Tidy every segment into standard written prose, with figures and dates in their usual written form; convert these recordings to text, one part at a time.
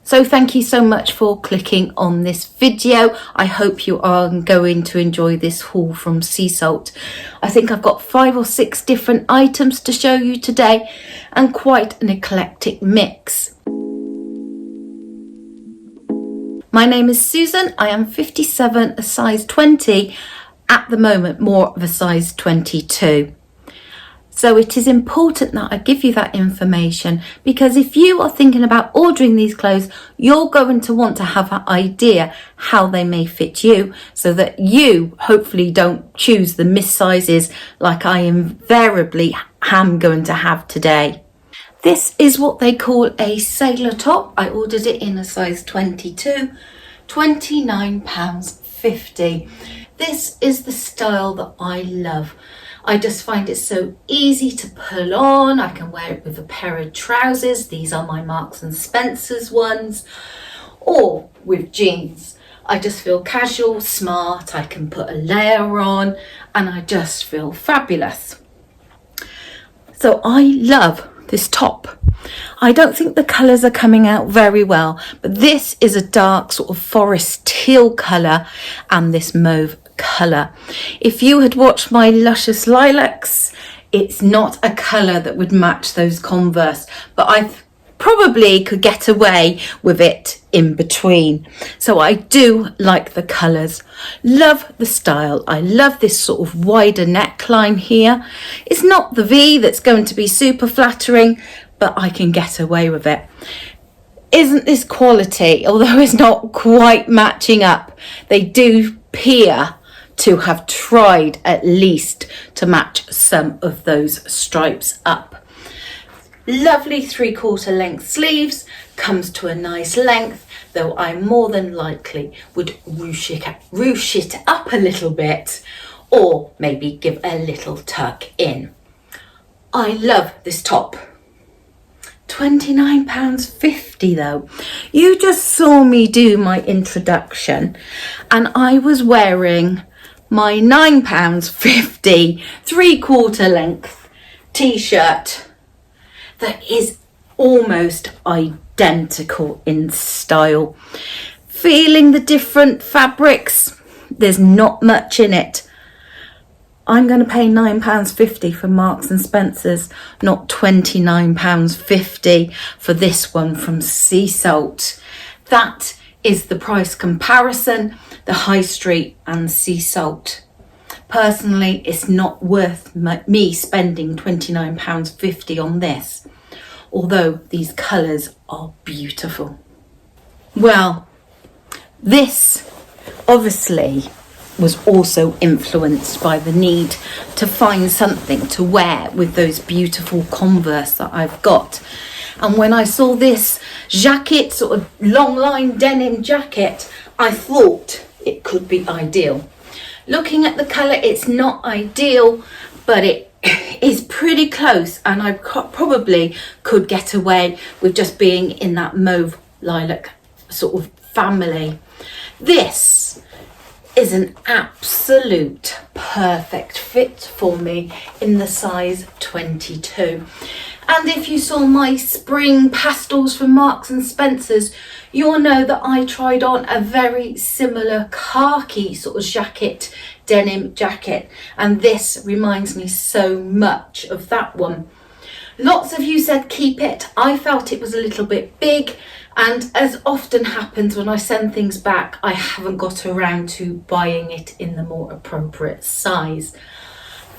So thank you so much for clicking on this video. I hope you are going to enjoy this haul from SeaSalt. I think I've got 5 or 6 different items to show you today and quite an eclectic mix. My name is Susan. I am 57, a size 20, at the moment more of a size 22. So it is important that I give you that information, because if you are thinking about ordering these clothes, you're going to want to have an idea how they may fit you, so that you hopefully don't choose the missizes like I invariably am going to have today. This is what they call a sailor top. I ordered it in a size 22, £29.50. This is the style that I love. I just find it so easy to pull on. I can wear it with a pair of trousers. These are my Marks and Spencer's ones, or with jeans. I just feel casual, smart. I can put a layer on and I just feel fabulous. So I love this top. I don't think the colours are coming out very well, but this is a dark sort of forest teal colour and this mauve colour. If you had watched my luscious lilacs, it's not a colour that would match those Converse, but I probably could get away with it in between. So I do like the colours. Love the style. I love this sort of wider neckline here. It's not the V that's going to be super flattering, but I can get away with it. Isn't this quality? Although it's not quite matching up, they do appear to have tried at least to match some of those stripes up. Lovely 3/4 length sleeves, comes to a nice length, though I more than likely would ruche it up a little bit, or maybe give a little tuck in. I love this top. £29.50 though. You just saw me do my introduction and I was wearing my £9.50 3/4 length t-shirt that is almost identical in style. Feeling the different fabrics, there's not much in it. I'm going to pay £9.50 for Marks and Spencer's, not £29.50 for this one from SeaSalt. That is the price comparison, the High Street and SeaSalt. Personally, it's not worth me spending £29.50 on this, although these colours are beautiful. Well, this obviously was also influenced by the need to find something to wear with those beautiful Converse that I've got. And when I saw this jacket, sort of long line denim jacket, I thought it could be ideal. Looking at the colour, it's not ideal, but it is pretty close, and I probably could get away with just being in that mauve lilac sort of family. This is an absolute perfect fit for me in the size 22. And if you saw my spring pastels from Marks and Spencer's, you'll know that I tried on a very similar khaki sort of jacket, denim jacket, and this reminds me so much of that one. Lots of you said keep it. I felt it was a little bit big, and as often happens when I send things back, I haven't got around to buying it in the more appropriate size.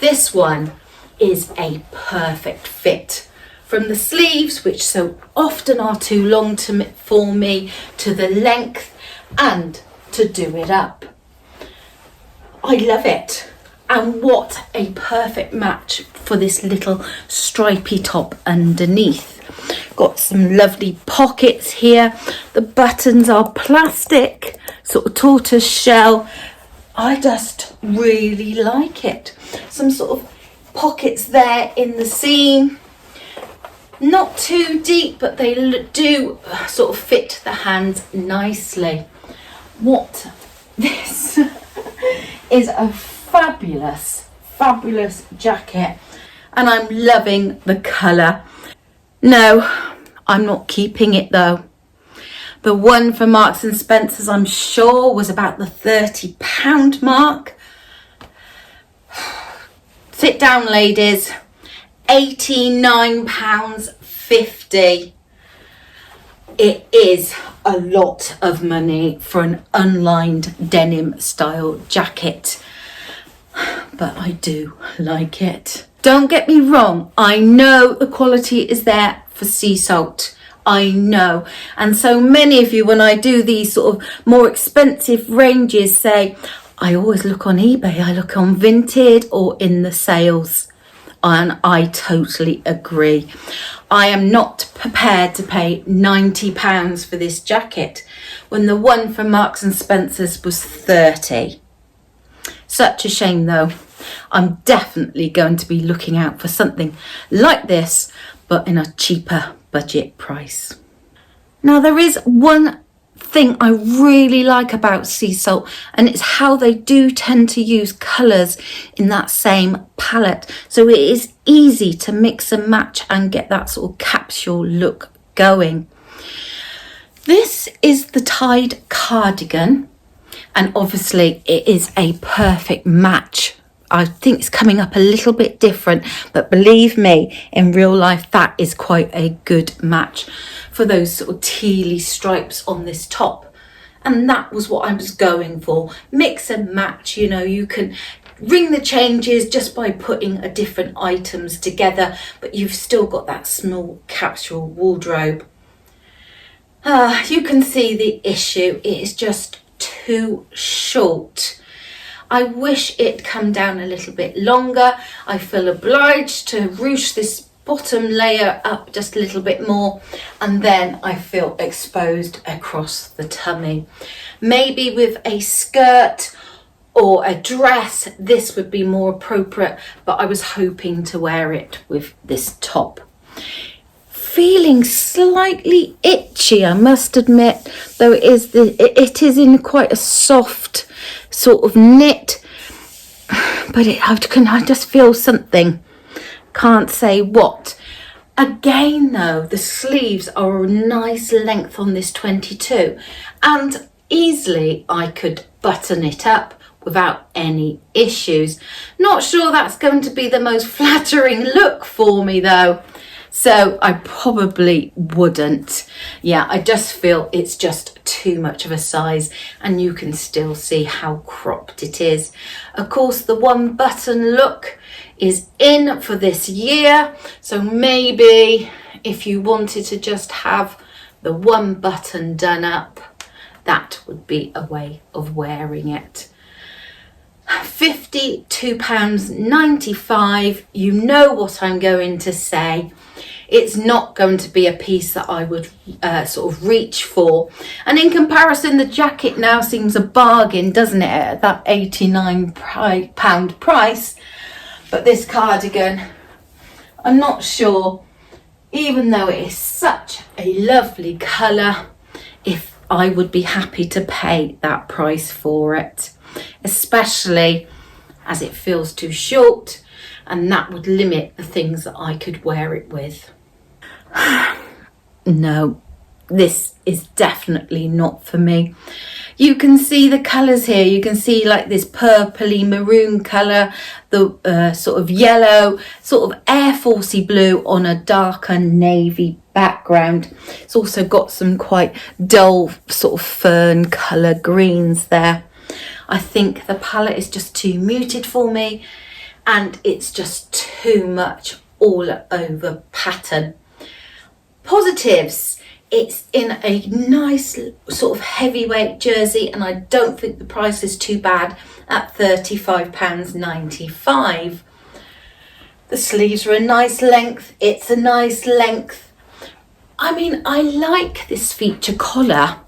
This one is a perfect fit. From the sleeves, which so often are too long for me, to the length, and to do it up. I love it. And what a perfect match for this little stripy top underneath. Got some lovely pockets here. The buttons are plastic, sort of tortoise shell. I just really like it. Some sort of pockets there in the seam. Not too deep, but they do sort of fit the hands nicely. What this is a fabulous jacket, and I'm loving the colour. No, I'm not keeping it though. The one for Marks and Spencer's, I'm sure, was about the £30 mark. Sit down, ladies. £89.50. It is a lot of money for an unlined denim style jacket, but I do like it. Don't get me wrong, I know the quality is there for SeaSalt. I know, and so many of you, when I do these sort of more expensive ranges, say I always look on eBay, I look on Vinted or in the sales, and I totally agree. I am not prepared to pay £90 for this jacket when the one from Marks and Spencer's was £30. Such a shame though. I'm definitely going to be looking out for something like this, but in a cheaper budget price. Now, there is one thing I really like about SeaSalt, and it's how they do tend to use colours in that same palette, so it is easy to mix and match and get that sort of capsule look going. This is the Tide cardigan, and obviously it is a perfect match. I think it's coming up a little bit different, but believe me, in real life that is quite a good match for those sort of tealy stripes on this top. And that was what I was going for. Mix and match, you know, you can ring the changes just by putting a different items together, but you've still got that small capsule wardrobe. You can see the issue, it is just too short. I wish it'd come down a little bit longer. I feel obliged to ruche this bottom layer up just a little bit more, and then I feel exposed across the tummy. Maybe with a skirt or a dress this would be more appropriate, but I was hoping to wear it with this top. Feeling slightly itchy, I must admit, though it is in quite a soft sort of knit, but I just feel something, can't say what. Again though, the sleeves are a nice length on this 22, and easily I could button it up without any issues. Not sure that's going to be the most flattering look for me though, so I probably wouldn't. Yeah, I just feel it's just too much of a size, and you can still see how cropped it is. Of course, the one button look is in for this year, so maybe if you wanted to just have the one button done up, that would be a way of wearing it. £52.95. You know what I'm going to say. It's not going to be a piece that I would sort of reach for. And in comparison, the jacket now seems a bargain, doesn't it, at that £89 price. But this cardigan, I'm not sure, even though it is such a lovely colour, if I would be happy to pay that price for it. Especially as it feels too short, and that would limit the things that I could wear it with. No, this is definitely not for me. You can see the colours here. You can see like this purpley maroon colour, the sort of yellow, sort of Air Forcey blue on a darker navy background. It's also got some quite dull sort of fern colour greens there. I think the palette is just too muted for me, and it's just too much all over pattern. Positives, it's in a nice sort of heavyweight jersey, and I don't think the price is too bad at £35.95. The sleeves are a nice length, it's a nice length. I mean, I like this feature collar.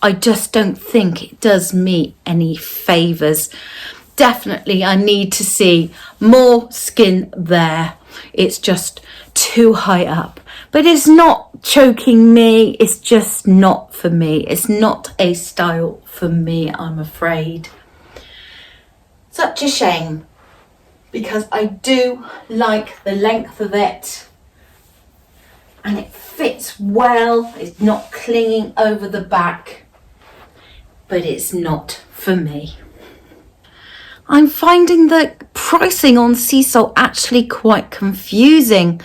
I just don't think it does me any favours. Definitely I need to see more skin there. It's just too high up. But it's not choking me. It's just not for me. It's not a style for me, I'm afraid. Such a shame, because I do like the length of it. and it fits well. It's not clinging over the back, but it's not for me. I'm finding the pricing on SeaSalt actually quite confusing.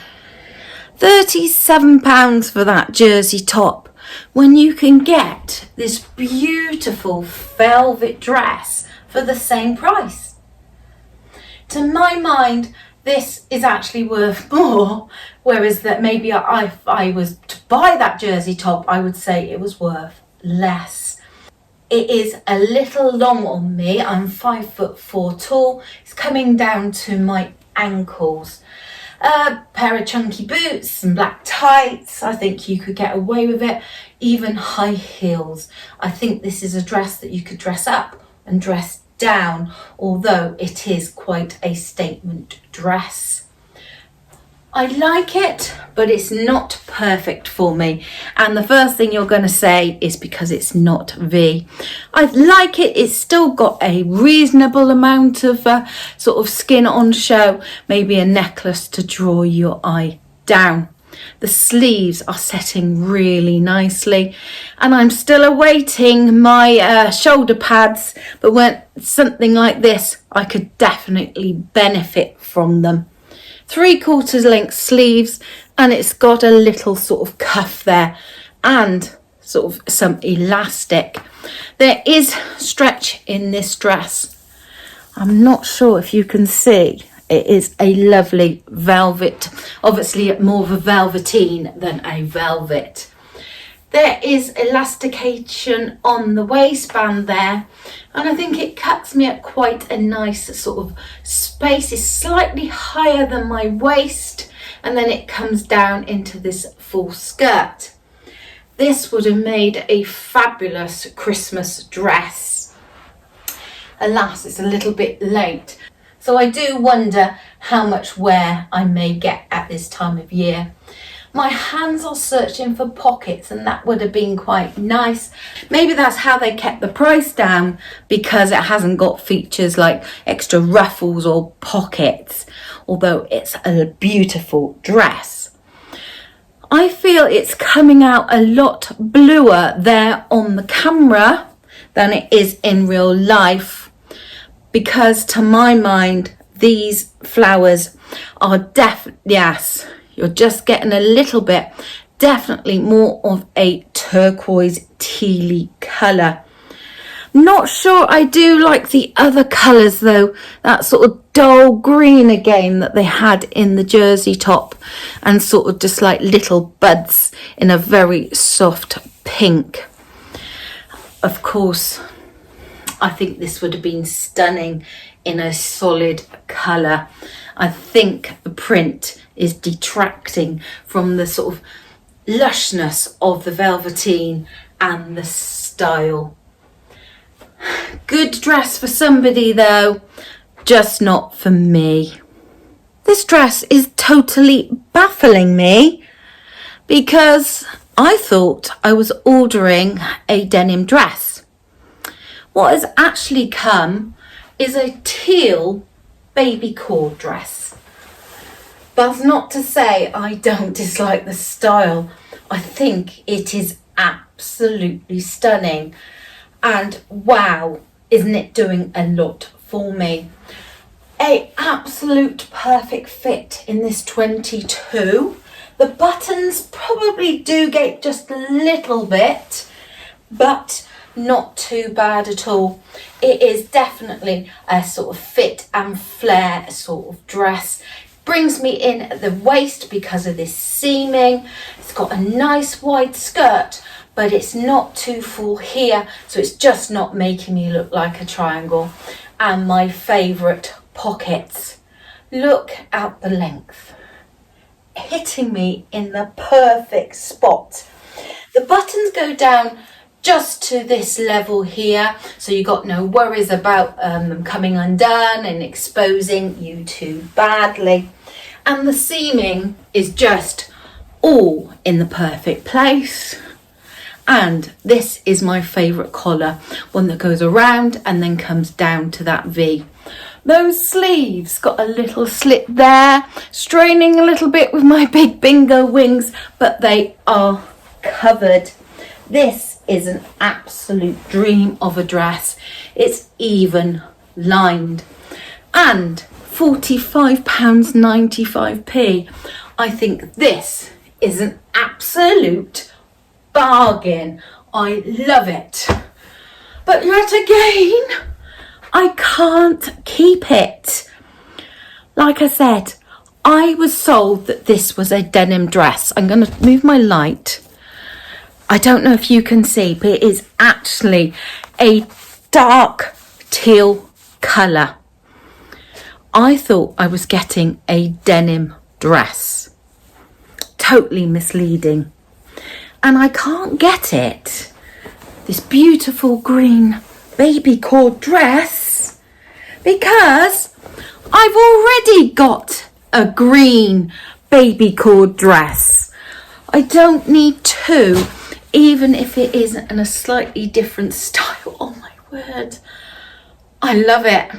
£37 for that jersey top, when you can get this beautiful velvet dress for the same price. To my mind, this is actually worth more, whereas that maybe if I was to buy that jersey top, I would say it was worth less. It is a little long on me. I'm 5'4" tall. It's coming down to my ankles. A pair of chunky boots and black tights, I think you could get away with it. Even high heels. I think this is a dress that you could dress up and dress down, although it is quite a statement dress. I like it, but it's not perfect for me. And the first thing you're going to say is because it's not V. I like it. It's still got a reasonable amount of sort of skin on show. Maybe a necklace to draw your eye down. The sleeves are setting really nicely. And I'm still awaiting my shoulder pads. But when something like this, I could definitely benefit from them. 3/4 length sleeves, and it's got a little sort of cuff there and sort of some elastic. There is stretch in this dress. I'm not sure if you can see. It is a lovely velvet, obviously more of a velveteen than a velvet. There is elastication on the waistband there, and I think it cuts me at quite a nice sort of space. It's slightly higher than my waist, and then it comes down into this full skirt. This would have made a fabulous Christmas dress. Alas, it's a little bit late, so I do wonder how much wear I may get at this time of year. My hands are searching for pockets, and that would have been quite nice. Maybe that's how they kept the price down, because it hasn't got features like extra ruffles or pockets, although it's a beautiful dress. I feel it's coming out a lot bluer there on the camera than it is in real life, because to my mind, these flowers are yes, you're just getting a little bit, definitely more of a turquoise tealy colour. Not sure I do like the other colours though, that sort of dull green again that they had in the jersey top, and sort of just like little buds in a very soft pink. Of course, I think this would have been stunning in a solid colour. I think the print is detracting from the sort of lushness of the velveteen and the style. Good dress for somebody though, just not for me. This dress is totally baffling me, because I thought I was ordering a denim dress. What has actually come is a teal baby cord dress. That's not to say I don't dislike the style. I think it is absolutely stunning, and wow, isn't it doing a lot for me. A absolute perfect fit in this 22. The buttons probably do get just a little bit, but not too bad at all. It is definitely a sort of fit and flare sort of dress. Brings me in at the waist because of this seaming. It's got a nice wide skirt, but it's not too full here, so it's just not making me look like a triangle. And my favourite pockets. Look at the length, hitting me in the perfect spot. The buttons go down just to this level here, so you got no worries about them coming undone and exposing you too badly. And the seaming is just all in the perfect place. And this is my favourite collar, one that goes around and then comes down to that V. Those sleeves got a little slit there, straining a little bit with my big bingo wings, but they are covered. This is an absolute dream of a dress. It's even lined. And £45.95. I think this is an absolute bargain. I love it. But yet again, I can't keep it. Like I said, I was sold that this was a denim dress. I'm going to move my light. I don't know if you can see, but it is actually a dark teal colour. I thought I was getting a denim dress. Totally misleading. And I can't get it. This beautiful green baby cord dress, because I've already got a green baby cord dress. I don't need two, even if it is in a slightly different style. Oh my word. I love it.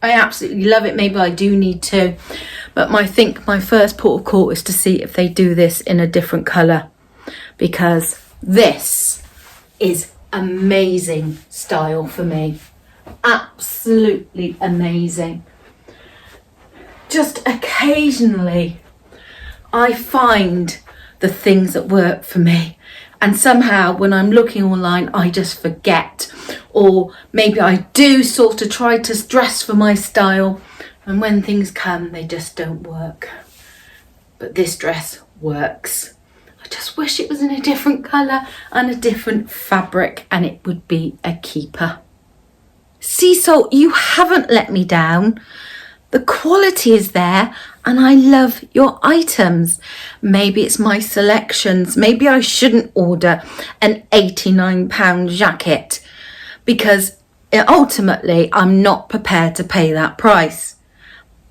I absolutely love it. Maybe I do need two, but I think my first port of call is to see if they do this in a different colour, because this is amazing style for me. Absolutely amazing. Just occasionally I find the things that work for me, and somehow when I'm looking online I just forget, or maybe I do sort of try to dress for my style, and when things come they just don't work. But this dress works. I just wish it was in a different colour and a different fabric, and it would be a keeper. SeaSalt, you haven't let me down. The quality is there and I love your items. Maybe it's my selections. Maybe I shouldn't order an £89 jacket, because ultimately I'm not prepared to pay that price.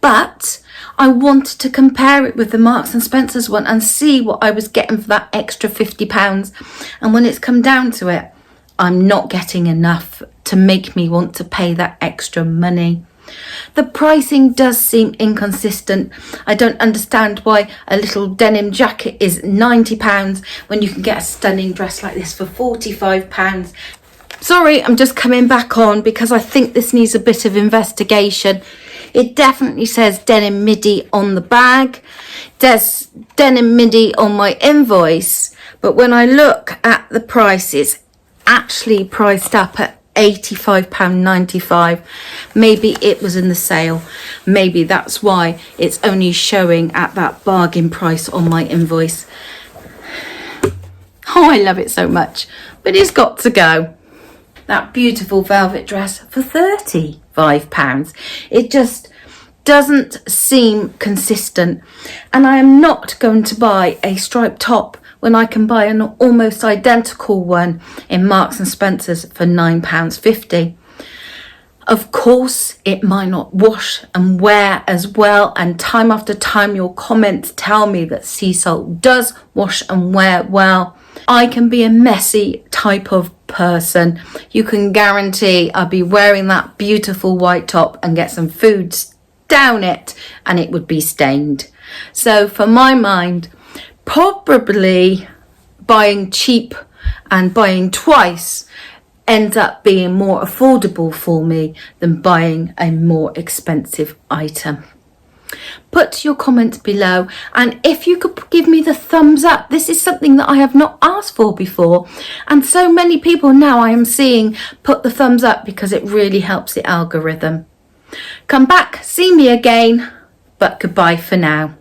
But I wanted to compare it with the Marks and Spencer's one and see what I was getting for that extra £50. And when it's come down to it, I'm not getting enough to make me want to pay that extra money. The pricing does seem inconsistent. I don't understand why a little denim jacket is £90 when you can get a stunning dress like this for £45. Sorry, I'm just coming back on because I think this needs a bit of investigation. It definitely says denim midi on the bag. There's denim midi on my invoice, but when I look at the price, it's actually priced up at £85.95. Maybe it was in the sale. Maybe that's why it's only showing at that bargain price on my invoice. Oh, I love it so much, but it's got to go. That beautiful velvet dress for £35. It just doesn't seem consistent, and I am not going to buy a striped top when I can buy an almost identical one in Marks and Spencer's for £9.50. Of course, it might not wash and wear as well, and time after time your comments tell me that SeaSalt does wash and wear well. I can be a messy type of person. You can guarantee I'll be wearing that beautiful white top and get some food down it and it would be stained. So for my mind, probably buying cheap and buying twice ends up being more affordable for me than buying a more expensive item. Put your comments below, and if you could give me the thumbs up. This is something that I have not asked for before, and so many people now I am seeing put the thumbs up because it really helps the algorithm. Come back, see me again, but goodbye for now.